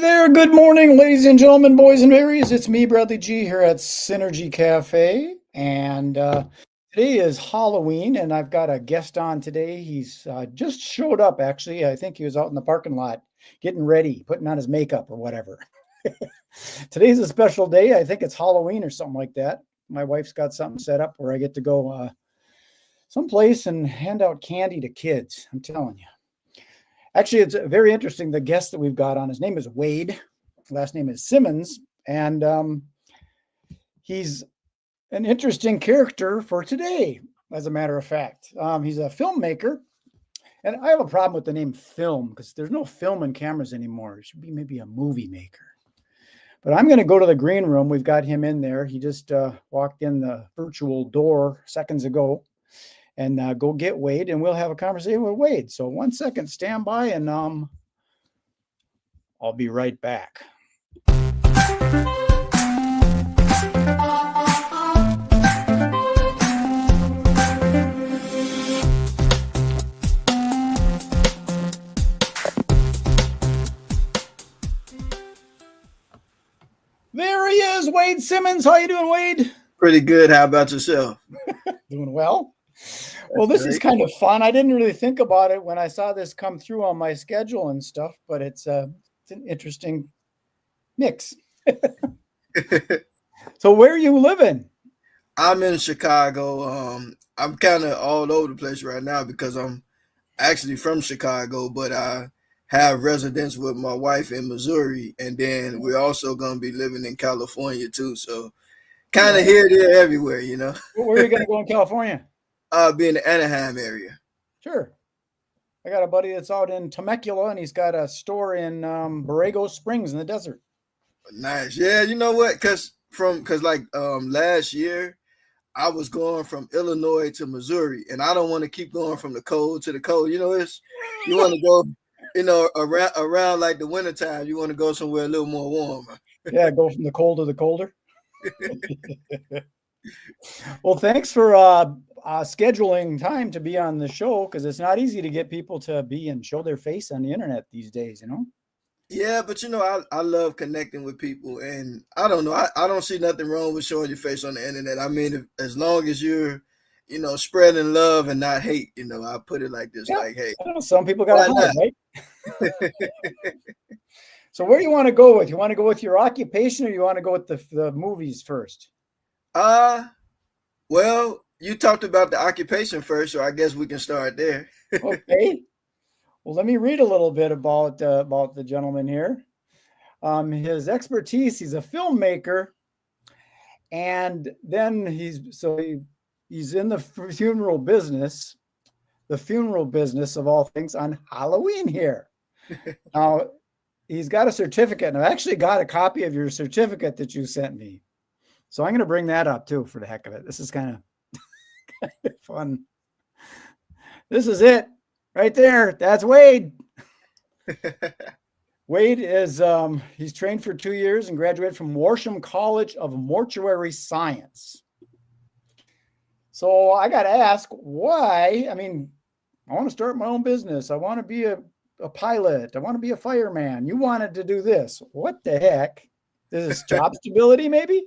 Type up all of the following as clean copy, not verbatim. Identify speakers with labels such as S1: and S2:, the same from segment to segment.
S1: there. Good morning, ladies and gentlemen, boys and berries. It's me, Bradley G, here at Synergy Cafe. And today is Halloween, and I've got a guest on today. He's just showed up, actually. I think he was out in the parking lot getting ready, putting on his makeup or whatever. Today's a special day. I think it's Halloween or something like that. My wife's got something set up where I get to go someplace and hand out candy to kids. I'm telling you. Actually, it's very interesting. The guest that we've got on, his name is Wade. Last name is Simmons. And he's an interesting character for today, as a matter of fact. He's a filmmaker. And I have a problem with the name film because there's no film in cameras anymore. It should be maybe a movie maker. But I'm going to go to the green room. We've got him in there. He just walked in the virtual door seconds ago. And go get Wade, and we'll have a conversation with Wade. So 1 second, stand by, and I'll be right back. There he is, Wade Simmons. How you doing, Wade?
S2: Pretty good. How about yourself?
S1: Doing well. Well, this is kind of fun. I didn't really think about it when I saw this come through on my schedule and stuff, but it's an interesting mix. So where are you living?
S2: I'm in Chicago. I'm kind of all over the place right now because I'm actually from Chicago, but I have residence with my wife in Missouri, and then we're also going to be living in California too. So kind of here, there, everywhere, you know.
S1: Where are you going to go in California?
S2: Be in the Anaheim area.
S1: Sure. I got a buddy that's out in Temecula, and he's got a store in Borrego Springs in the desert.
S2: Nice. Yeah, you know what? Because last year, I was going from Illinois to Missouri, and I don't want to keep going from the cold to the cold. You know, you want to go, around like the wintertime, you want to go somewhere a little more warmer.
S1: Yeah, go from the cold to the colder. Well, thanks for scheduling time to be on the show, because it's not easy to get people to be and show their face on the internet these days, you know?
S2: Yeah, but I love connecting with people, and I don't know, I don't see nothing wrong with showing your face on the internet. I mean, as long as you're, spreading love and not hate, I put it like this, like, hey.
S1: Some people got to hide, right? So where do you want to go with? You want to go with your occupation, or you want to go with the movies first?
S2: Well, you talked about the occupation first, so I guess we can start there.
S1: Okay. Well, let me read a little bit about the gentleman here. His expertise: he's a filmmaker, and then he's in the funeral business of all things on Halloween here. Now, he's got a certificate, and I've actually got a copy of your certificate that you sent me. So I'm going to bring that up too for the heck of it. This is kind of fun. This is it right there. That's Wade. Wade is, he's trained for 2 years and graduated from Worsham College of Mortuary Science. So I got to ask why. I mean, I want to start my own business. I want to be a pilot. I want to be a fireman. You wanted to do this. What the heck? Is this job stability maybe?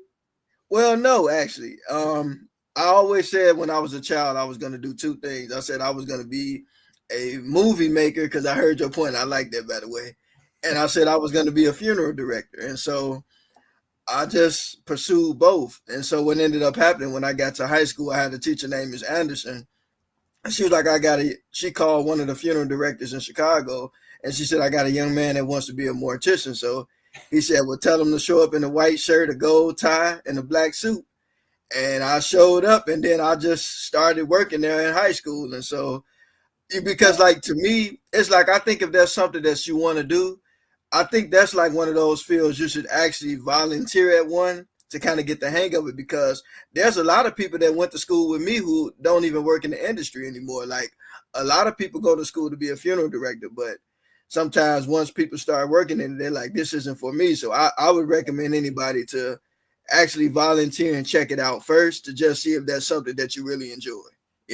S2: Well, no, actually. I always said when I was a child, I was going to do two things. I said I was going to be a movie maker, because I heard your point. I like that, by the way. And I said I was going to be a funeral director. And so I just pursued both. And so what ended up happening when I got to high school, I had a teacher named Ms. Anderson. She was like, she called one of the funeral directors in Chicago, and she said, I got a young man that wants to be a mortician. So he said, well, tell him to show up in a white shirt, a gold tie, and a black suit. And I showed up, and then I just started working there in high school. And so, because like, to me, it's like, I think if there's something that you want to do, I think that's like one of those fields you should actually volunteer at one to kind of get the hang of it, because there's a lot of people that went to school with me who don't even work in the industry anymore. Like, a lot of people go to school to be a funeral director, but sometimes once people start working in it, they're like, this isn't for me. So I would recommend anybody to actually volunteer and check it out first, to just see if that's something that you really enjoy.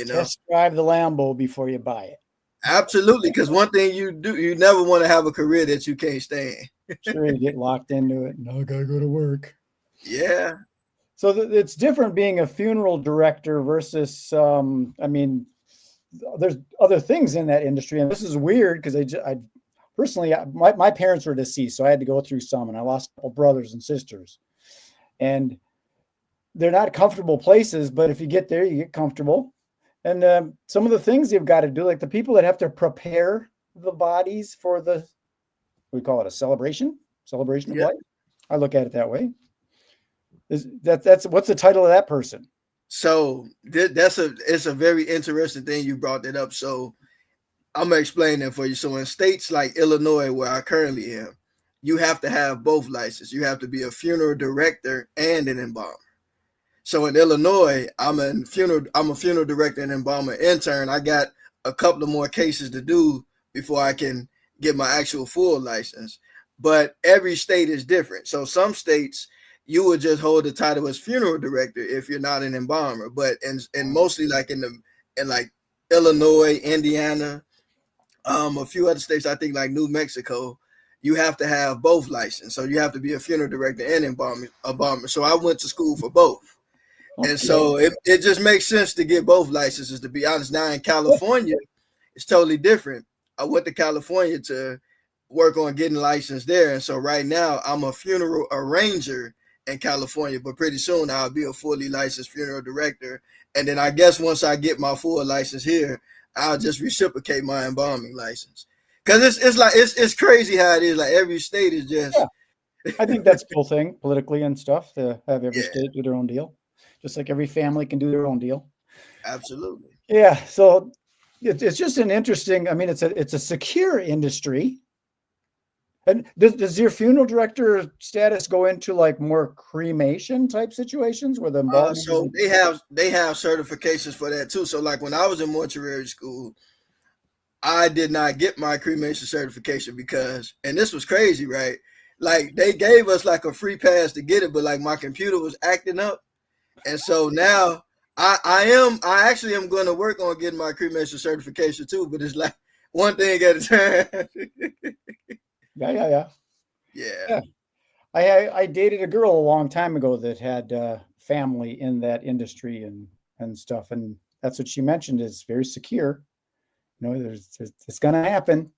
S1: Test drive the Lambo before you buy it.
S2: Absolutely, because one thing you never want to have a career that you can't stand.
S1: Sure, you get locked into it. No, I gotta go to work.
S2: Yeah.
S1: So it's different being a funeral director versus, I mean, there's other things in that industry, and this is weird because I personally, my parents were deceased, so I had to go through some, and I lost a couple brothers and sisters, and they're not comfortable places, but if you get there, you get comfortable. And some of the things you've got to do, like the people that have to prepare the bodies for we call it a celebration of
S2: Yeah.
S1: life. I look at it that way. That's what's the title of that person?
S2: So it's a very interesting thing you brought that up. So I'm gonna explain that for you. So in states like Illinois, where I currently am, you have to have both licenses. You have to be a funeral director and an embalmer. So in Illinois, I'm a funeral director and embalmer intern. I got a couple of more cases to do before I can get my actual full license. But every state is different. So some states you would just hold the title as funeral director if you're not an embalmer. But and mostly like in like Illinois, Indiana, a few other states, I think like New Mexico, you have to have both licenses. So you have to be a funeral director and embalmer. So I went to school for both. And
S1: Okay.
S2: so it just makes sense to get both licenses, to be honest. Now in California, it's totally different. I went to California to work on getting licensed there. And so right now I'm a funeral arranger in California, but pretty soon I'll be a fully licensed funeral director. And then I guess once I get my full license here, I'll just reciprocate my embalming license. Cause it's crazy how it is. Like every state is
S1: Yeah,
S2: just
S1: I think that's a cool thing politically and stuff to have every
S2: yeah,
S1: state do their own deal, just like every family can do their own deal.
S2: absolutely.
S1: Yeah, so it's just an interesting. I mean, it's a secure industry. And does your funeral director status go into like more cremation type situations where the embalming
S2: So
S1: isn't?
S2: they have certifications for that too. So like when I was in mortuary school, I did not get my cremation certification because, and this was crazy, right? Like they gave us like a free pass to get it, but like my computer was acting up, and so now I actually am going to work on getting my cremation certification too. But it's like one thing at a time.
S1: Yeah, yeah, yeah,
S2: Yeah,
S1: yeah. I dated a girl a long time ago that had family in that industry and stuff, and that's what she mentioned is very secure. You know, there's it's going to happen.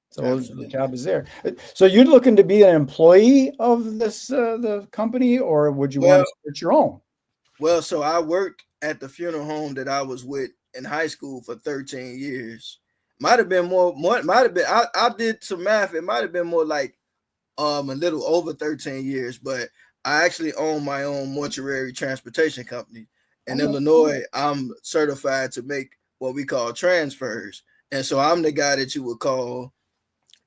S1: So the
S2: absolutely.
S1: job is there. So you're looking to be an employee of this the company, or would you want
S2: Well,
S1: to start your own?
S2: so I worked at the funeral home that I was with in high school for 13 years. Might have been more might have been I did some math. It might have been more like a little over 13 years, but I actually own my own mortuary transportation company. In
S1: Okay.
S2: Illinois, I'm certified to make what we call transfers. And so I'm the guy that you would call,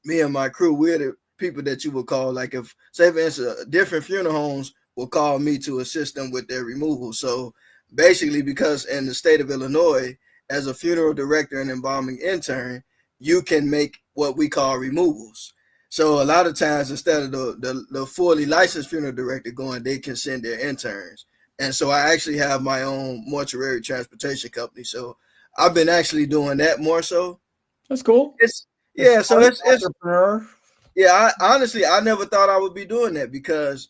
S2: me and my crew, we're the people that you would call, like if, say for instance, different funeral homes will call me to assist them with their removal. So basically, because in the state of Illinois, as a funeral director and embalming intern, you can make what we call removals. So a lot of times, instead of the fully licensed funeral director going, they can send their interns. And so I actually have my own mortuary transportation company. So I've been actually doing that more so.
S1: That's cool.
S2: It's
S1: It's
S2: yeah, so
S1: fun,
S2: it's
S1: entrepreneur.
S2: yeah. Honestly, I never thought I would be doing that because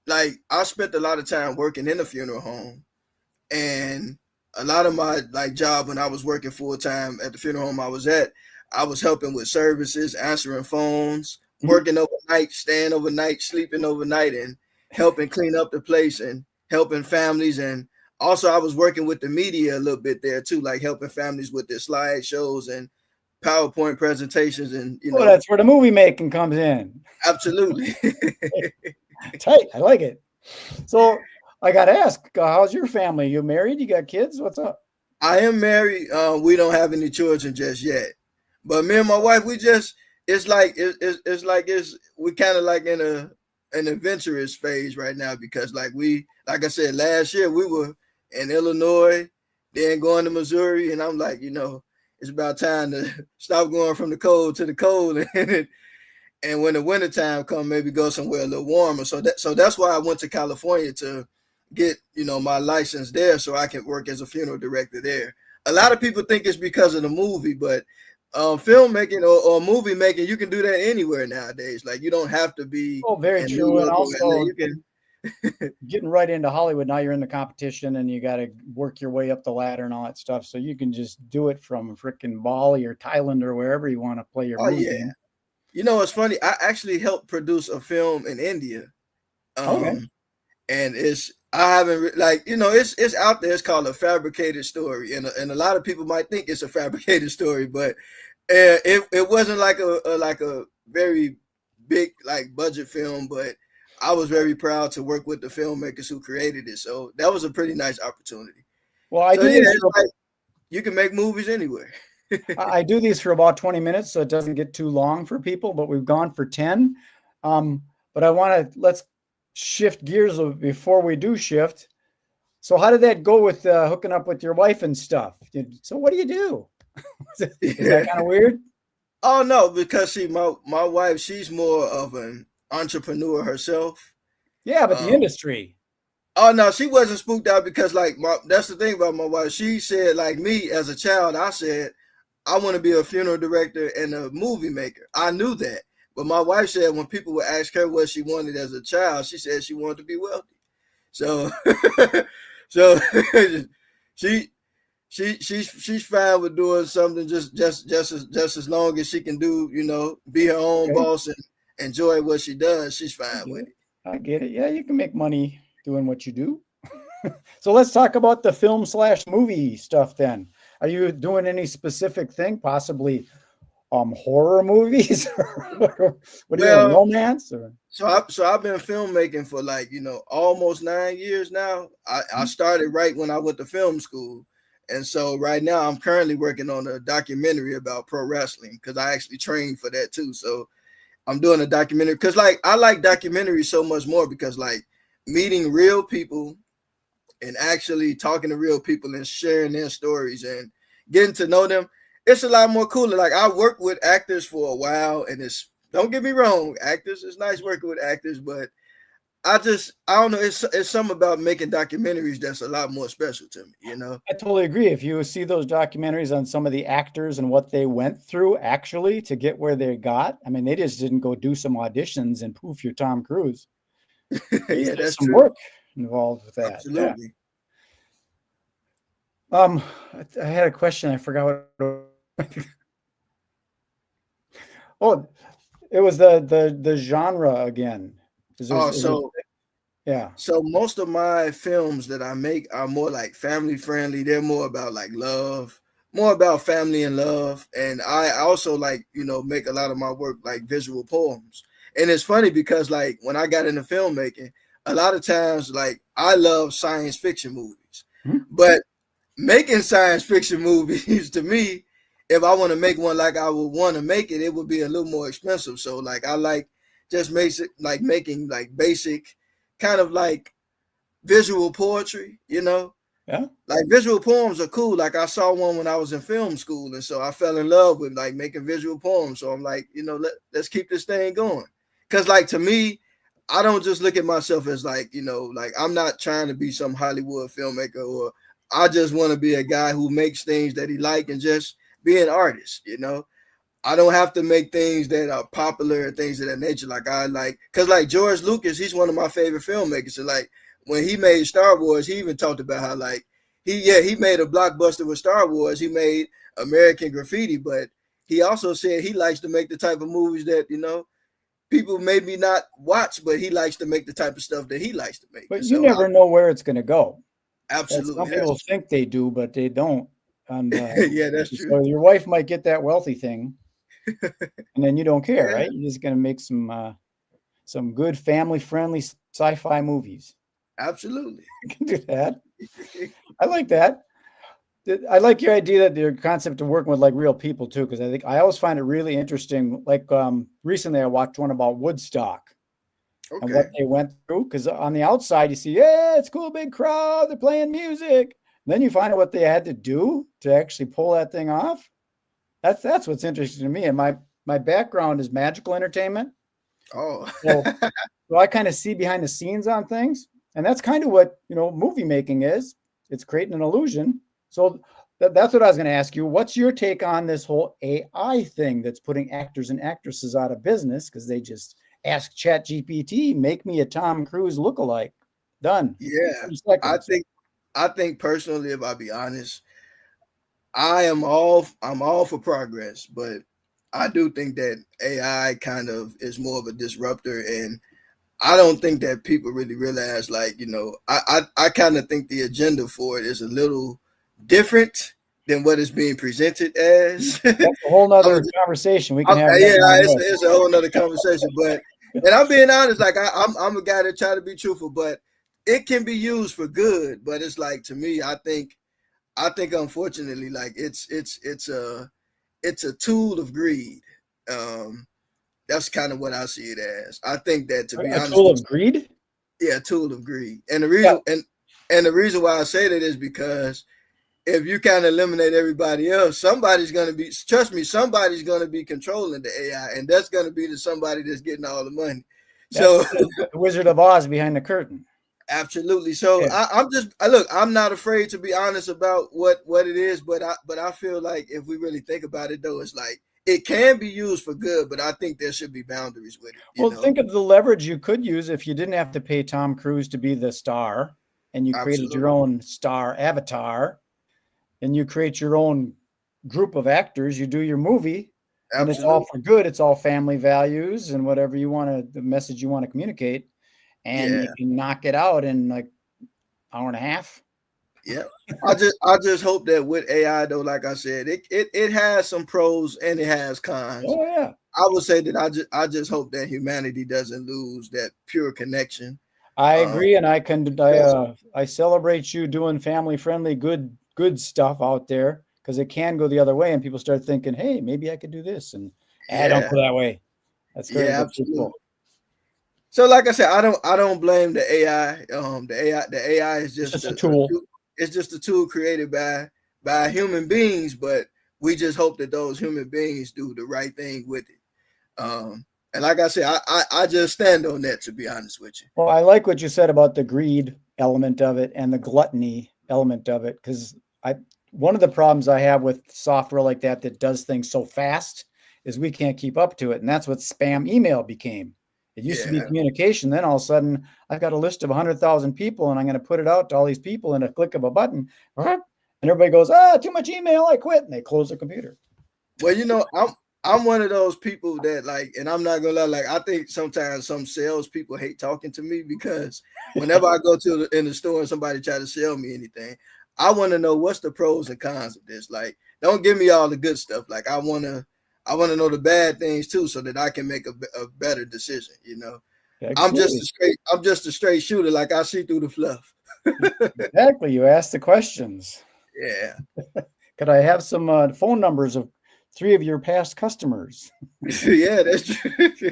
S2: like I spent a lot of time working in a funeral home, and a lot of my like job when I was working full time at the funeral home I was at, I was helping with services, answering phones,
S1: Mhm.
S2: working overnight, staying overnight, sleeping overnight, and helping clean up the place and helping families. And also I was working with the media a little bit there too, like helping families with their slideshows and PowerPoint presentations, and
S1: Oh, that's where the movie making comes in.
S2: absolutely.
S1: Tight. I like it. So I got to ask, how's your family? You married? You got kids? What's up?
S2: I am married. We don't have any children just yet, but me and my wife, we just it's we kind of like in an adventurous phase right now because like I said last year we were in Illinois, then going to Missouri, and I'm like it's about time to stop going from the cold to the cold and when the wintertime come, maybe go somewhere a little warmer. So that's why I went to California to get my license there, so I can work as a funeral director there. A lot of people think it's because of the movie, but filmmaking or movie making, you can do that anywhere nowadays. Like you don't have to be
S1: Oh, very
S2: in New
S1: true. And
S2: York or LA.
S1: also
S2: You can.
S1: getting right into Hollywood, now you're in the competition and you got to work your way up the ladder and all that stuff. So you can just do it from freaking Bali or Thailand or wherever you want to play your
S2: Oh
S1: movie
S2: yeah.
S1: in.
S2: You know, it's funny. I actually helped produce a film in India.
S1: Okay.
S2: Um, and it's I haven't like it's out there. It's called a fabricated story, and a lot of people might think it's a fabricated story, but it wasn't like a very big like budget film, but I was very proud to work with the filmmakers who created it. So that was a pretty nice opportunity.
S1: Well, I
S2: So
S1: do
S2: yeah,
S1: this
S2: it's
S1: for
S2: like you can make movies anywhere.
S1: I do these for about 20 minutes, so it doesn't get too long for people, but we've gone for 10. But I want to let's shift gears before we do shift. So how did that go with hooking up with your wife and stuff? So what do you do? Is that
S2: Yeah.
S1: kind of weird?
S2: Oh no, because see, my wife, she's more of an entrepreneur herself.
S1: Yeah, but the
S2: Um,
S1: industry.
S2: Oh no, she wasn't spooked out because like that's the thing about my wife. She said like me as a child, I said I want to be a funeral director and a movie maker. I knew that. But my wife said when people would ask her what she wanted as a child, she said she wanted to be wealthy. So so she she's fine with doing something just as long as she can do, be her own
S1: Okay,
S2: boss and enjoy what she does, she's
S1: I
S2: fine
S1: get
S2: with
S1: it.
S2: it.
S1: I get it. Yeah, you can make money doing what you do. So let's talk about the film slash movie stuff then. Are you doing any specific thing? Possibly horror movies? Or what are you doing?
S2: Well,
S1: Romance? Or
S2: So I've been filmmaking for like almost 9 years now. I started right when I went to film school, and so right now I'm currently working on a documentary about pro wrestling because I actually trained for that too. So I'm doing a documentary because like I like documentaries so much more because like meeting real people and actually talking to real people and sharing their stories and getting to know them, it's a lot more cooler. Like I worked with actors for a while, and it's don't get me wrong, actors, it's nice working with actors, but I don't know, it's something about making documentaries that's a lot more special to me.
S1: I totally agree. If you see those documentaries on some of the actors and what they went through actually to get where they got, I mean, they just didn't go do some auditions and poof, you're Tom Cruise. There's,
S2: Yeah,
S1: there's
S2: that's
S1: some
S2: true.
S1: work involved with that. Yeah.
S2: Absolutely.
S1: I had a question. I forgot what. Oh, it was the genre again.
S2: Oh,
S1: Is it?
S2: so
S1: Yeah.
S2: So most of my films that I make are more like family friendly. They're more about like love, more about family and love. And I also like, make a lot of my work like visual poems. And it's funny because like when I got into filmmaking, a lot of times like I love science fiction movies.
S1: Hmm?
S2: But making science fiction movies to me, if I want to make one like I would want to make it, it would be a little more expensive. So like I like just makes it like making like basic kind of like visual poetry.
S1: Yeah.
S2: Like visual poems are cool. Like I saw one when I was in film school, and so I fell in love with like making visual poems. So I'm like, let's keep this thing going. Cause like to me, I don't just look at myself as like, like I'm not trying to be some Hollywood filmmaker, or I just want to be a guy who makes things that he like and just be an artist. I don't have to make things that are popular and things of that nature. Like I like, cause like George Lucas, he's one of my favorite filmmakers. So like when he made Star Wars, he even talked about how like he made a blockbuster with Star Wars. He made American Graffiti, but he also said he likes to make the type of movies that people maybe not watch, but he likes to make the type of stuff that he likes to make.
S1: But
S2: And
S1: you
S2: so
S1: never know where it's going to go. Some
S2: absolutely,
S1: people
S2: that's true.
S1: think they do, but they don't. And
S2: Yeah, that's true.
S1: so your wife might get that wealthy thing, and then you don't care,
S2: Yeah,
S1: right? You're just going to make some good family friendly sci-fi movies.
S2: absolutely.
S1: You can do that. I like that. I like your idea that your concept of working with like real people too, because I think I always find it really interesting. Like recently, I watched one about Woodstock and what
S2: Okay.
S1: they went through. Because on the outside, you see, yeah, it's cool, big crowd, they're playing music. And then you find out what they had to do to actually pull that thing off. That's what's interesting to me. And my background is magical entertainment,
S2: Oh,
S1: so so I kind of see behind the scenes on things, and that's kind of what movie making is. It's creating an illusion. So that's what I was going to ask you. What's your take on this whole AI thing that's putting actors and actresses out of business because they just ask Chat GPT, make me a Tom Cruise lookalike. Done.
S2: Yeah,
S1: 30
S2: I
S1: seconds.
S2: think I think personally, if I be honest, I'm all for progress, but I do think that AI kind of is more of a disruptor, and I don't think that people really realize, like, I kind of think the agenda for it is a little different than what is being presented as.
S1: That's a whole
S2: I'm
S1: nother conversation. We can have
S2: yeah,
S1: another one on
S2: it's a whole nother conversation. But and I'm being honest, like I'm a guy that try to be truthful, but it can be used for good. But it's like, to me, I think unfortunately, like it's a tool of greed. Um, that's kind of what I see it as. I think that, to
S1: this.
S2: be
S1: A
S2: honest
S1: tool
S2: with
S1: of greed?
S2: you, yeah, a tool of greed. And the
S1: Yeah.
S2: reason why I say that is because if you kind of eliminate everybody else, somebody's going to be, trust me, somebody's going to be controlling the AI, and that's going to be the somebody that's getting all the money.
S1: That's
S2: So
S1: the Wizard of Oz behind the curtain.
S2: absolutely. So
S1: Yeah.
S2: look, I'm not afraid to be honest about what it is, but I feel like if we really think about it, though, it's like it can be used for good, but I think there should be boundaries with it.
S1: Well, think of the leverage you could use if you didn't have to pay Tom Cruise to be the star and you created your
S2: Absolutely,
S1: own star avatar and you create your own group of actors, you do your movie and it's all
S2: absolutely,
S1: for good. It's all family values and whatever you want to, the message you want to communicate. And you
S2: yeah,
S1: can knock it out in like hour and a half.
S2: yeah. I just hope that with AI, though, like I said, it has some pros and it has cons.
S1: Oh yeah.
S2: I would say that I just hope that humanity doesn't lose that pure connection.
S1: I
S2: Um,
S1: agree, and
S2: because
S1: I celebrate you doing family friendly, good stuff out there because it can go the other way, and people start thinking, hey, maybe I could do this, and don't
S2: yeah,
S1: go that way.
S2: yeah,
S1: That's very
S2: absolutely.
S1: cool.
S2: So, like I said, I don't blame the AI. The AI is
S1: It's
S2: just
S1: just a tool.
S2: it's just a tool created by human beings, but we just hope that those human beings do the right thing with it. And like I said, I just stand on that, to be honest with you.
S1: Well, I like what you said about the greed element of it and the gluttony element of it because I one of the problems I have with software like that does things so fast is we can't keep up to it, and that's what spam email became. It used to be
S2: Yeah.
S1: communication, then all of a sudden I've got a list of 100,000 people, and I'm going to put it out to all these people in a click of a button, and everybody goes, "Ah, too much email, I quit," and they close the computer.
S2: Well, I'm one of those people that, like, and I'm not gonna lie, like, I think sometimes some salespeople hate talking to me because whenever I go in the store and somebody try to sell me anything, I want to know what's the pros and cons of this. Like, don't give me all the good stuff. Like, I wanna know the bad things too, so that I can make a better decision.
S1: Absolutely,
S2: I'm just a straight shooter. Like, I see through the fluff.
S1: exactly. You ask the questions.
S2: Yeah,
S1: Could I have some phone numbers of three of your past customers?
S2: yeah, that's true.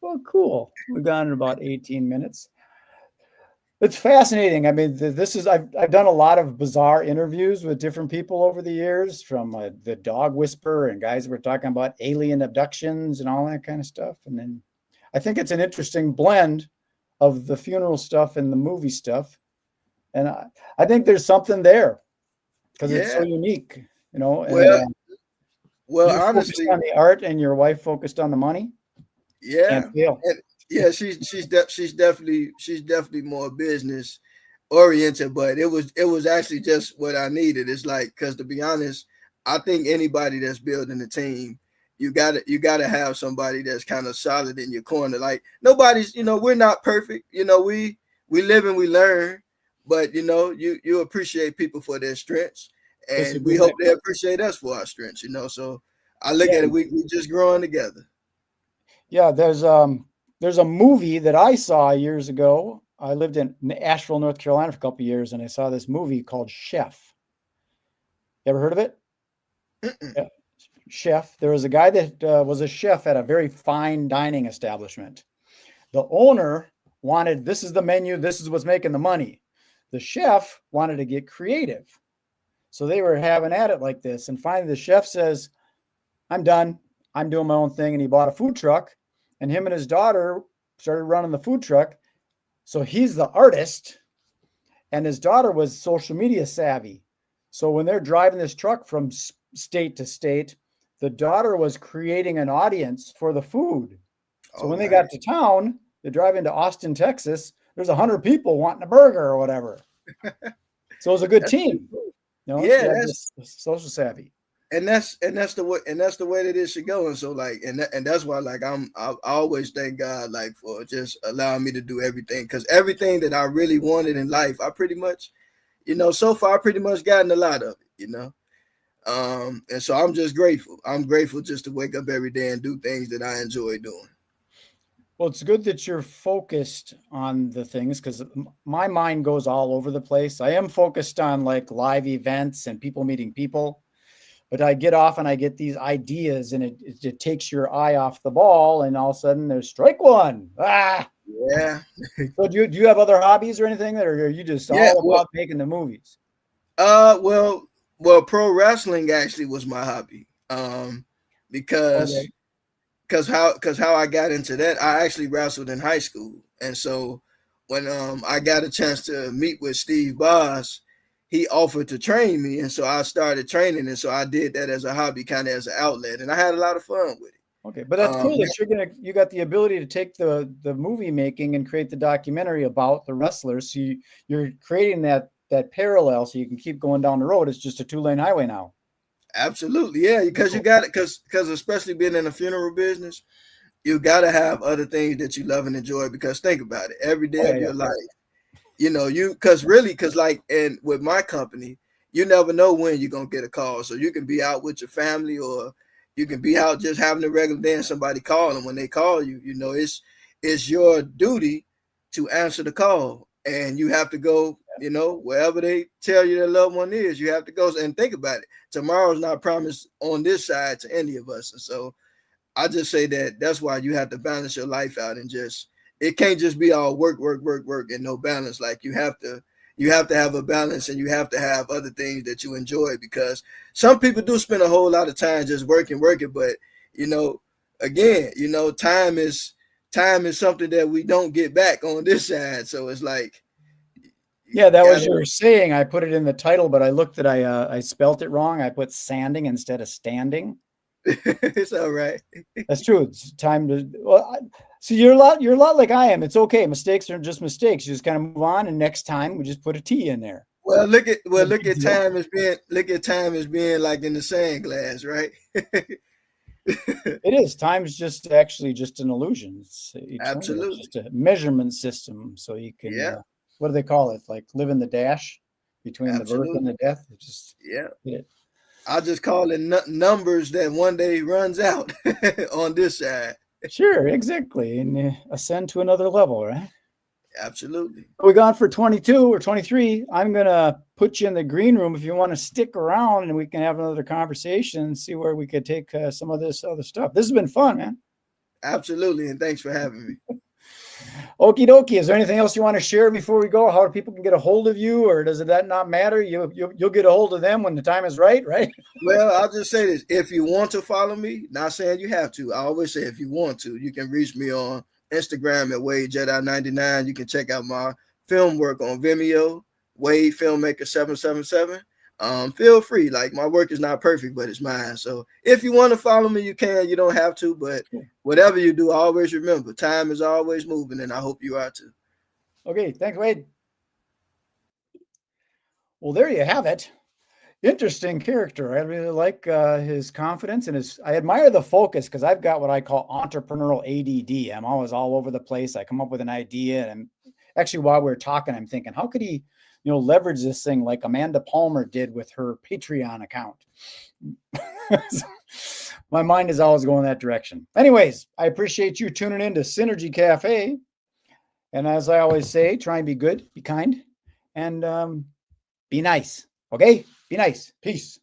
S1: Well, cool. We've gone in about 18 minutes. It's fascinating. I mean, this is I've done a lot of bizarre interviews with different people over the years, from the dog whisperer and guys that were talking about alien abductions and all that kind of stuff. And then I think it's an interesting blend of the funeral stuff and the movie stuff. And I think there's something there because it's so
S2: Yeah.
S1: unique, you know. And
S2: Well, well,
S1: you're focused
S2: honestly,
S1: on the art, and your wife focused on the money. Can't
S2: yeah,
S1: fail.
S2: and yeah, she's definitely more business oriented, but it was actually just what I needed. It's like, because to be honest, I think anybody that's building a team, you gotta have somebody that's kind of solid in your corner. Like, nobody's, we're not perfect. We live and we learn, but you appreciate people for their strengths,
S1: It's a
S2: and we
S1: good
S2: hope
S1: mix.
S2: they appreciate us for our strengths. So I look
S1: Yeah,
S2: at it, we just growing together.
S1: yeah. There's a movie that I saw years ago. I lived in Asheville, North Carolina for a couple of years, and I saw this movie called Chef. You ever heard of it?
S2: Mm-mm.
S1: Yeah. Chef. There was a guy that was a chef at a very fine dining establishment. The owner wanted, this is the menu, this is what's making the money. The chef wanted to get creative. So they were having at it like this. And finally, the chef says, I'm done. I'm doing my own thing. And he bought a food truck, and him and his daughter started running the food truck. So he's the artist, and his daughter was social media savvy. So when they're driving this truck from state to state, the daughter was creating an audience for the food. So
S2: Oh,
S1: when they got
S2: nice.
S1: to town, they drive into Austin, Texas. There's 100 people wanting a burger or whatever. So it was a good
S2: That's pretty
S1: team.
S2: cool.
S1: You know, she
S2: Yeah,
S1: had
S2: that's
S1: this social savvy.
S2: and that's the way that it should go. And so like and that's why like I always thank God like for just allowing me to do everything, because everything that I really wanted in life, I pretty much, so far I pretty much gotten a lot of it. And so I'm just grateful. I'm grateful just to wake up every day and do things that I enjoy doing.
S1: Well, it's good that you're focused on the things because my mind goes all over the place. I am focused on like live events and people meeting people, but I get off and I get these ideas and it takes your eye off the ball, and all of a sudden there's strike one. Ah.
S2: Yeah.
S1: So do you have other hobbies or anything that, or are you just
S2: Yeah.
S1: all
S2: Well,
S1: about making the movies?
S2: uh, well, pro wrestling actually was my hobby. Because
S1: Okay.
S2: how I got into that, I actually wrestled in high school, and so when I got a chance to meet with Steve Boss, he offered to train me, and so I started training, and so I did that as a hobby, kind of as an outlet, and I had a lot of fun with it.
S1: Okay, but that's cool
S2: Yeah,
S1: that you got the ability to take the movie making and create the documentary about the wrestlers. So you're creating that parallel so you can keep going down the road. It's just a 2-lane highway now.
S2: absolutely, yeah,
S1: Pretty
S2: because you
S1: cool.
S2: got it, because especially being in the funeral business, you got to have other things that you love and enjoy. Because think about it, every
S1: Oh
S2: day
S1: yeah,
S2: of
S1: yeah.
S2: your life. You because like, and with my company, you never know when you're gonna get a call. So you can be out with your family, or you can be out just having a regular day and somebody call, and when they call you, it's your duty to answer the call, and you have to go, wherever they tell you their loved one is, you have to go. And think about it, tomorrow's not promised on this side to any of us. And so I just say that that's why you have to balance your life out, and just, it can't just be all work, work, work, work and no balance. Like you have to have a balance, and you have to have other things that you enjoy, because some people do spend a whole lot of time just working, working, but you know, again, time is something that we don't get back on this side. So it's like
S1: Yeah,
S2: you
S1: that was
S2: gotta
S1: your saying. I put it in the title, but I looked at I spelt it wrong. I put sanding instead of standing.
S2: it's all right.
S1: That's true. It's time to so you're a lot like I am. It's okay. Mistakes are just mistakes. You just kind of move on, and next time we just put a T in there.
S2: Well,
S1: No
S2: look
S1: big
S2: at
S1: deal.
S2: time as being like in the sand glass, right?
S1: It is. Time's just actually just an illusion. It's eternal. It's
S2: Absolutely.
S1: just a measurement system, so you can
S2: Yeah,
S1: what do they call it? Like live in the dash between the birth and
S2: absolutely.
S1: the death. It just
S2: Yeah.
S1: it.
S2: I just call it numbers that one day runs out on this side.
S1: Sure, exactly, and ascend to another level, right?
S2: Absolutely.
S1: We gone for 22 or 23. I'm gonna put you in the green room if you want to stick around, and we can have another conversation and see where we could take some of this other stuff. This has been fun, man.
S2: Absolutely. And thanks for having me.
S1: Okie dokie. Is there anything else you want to share before we go? How people can get a hold of you, or does that not matter? You'll get a hold of them when the time is right, right?
S2: Well, I'll just say this. If you want to follow me, not saying you have to. I always say if you want to, you can reach me on Instagram at Wade Jedi99. You can check out my film work on Vimeo, Wade Filmmaker 777. Feel free. Like, my work is not perfect, but it's mine. So if you want to follow me, you can. You don't have to, but whatever you do, always remember, time is always moving, and I hope you are too.
S1: Okay, thanks, Wade. Well, there you have it. Interesting character. I really like his confidence and his. I admire the focus because I've got what I call entrepreneurial ADD. I'm always all over the place. I come up with an idea, and actually, while we are talking, I'm thinking, how could he, leverage this thing like Amanda Palmer did with her Patreon account? My mind is always going that direction. Anyways, I appreciate you tuning in to Synergy Cafe, and as I always say, try and be good, be kind, and be nice. Okay? Be nice. Peace.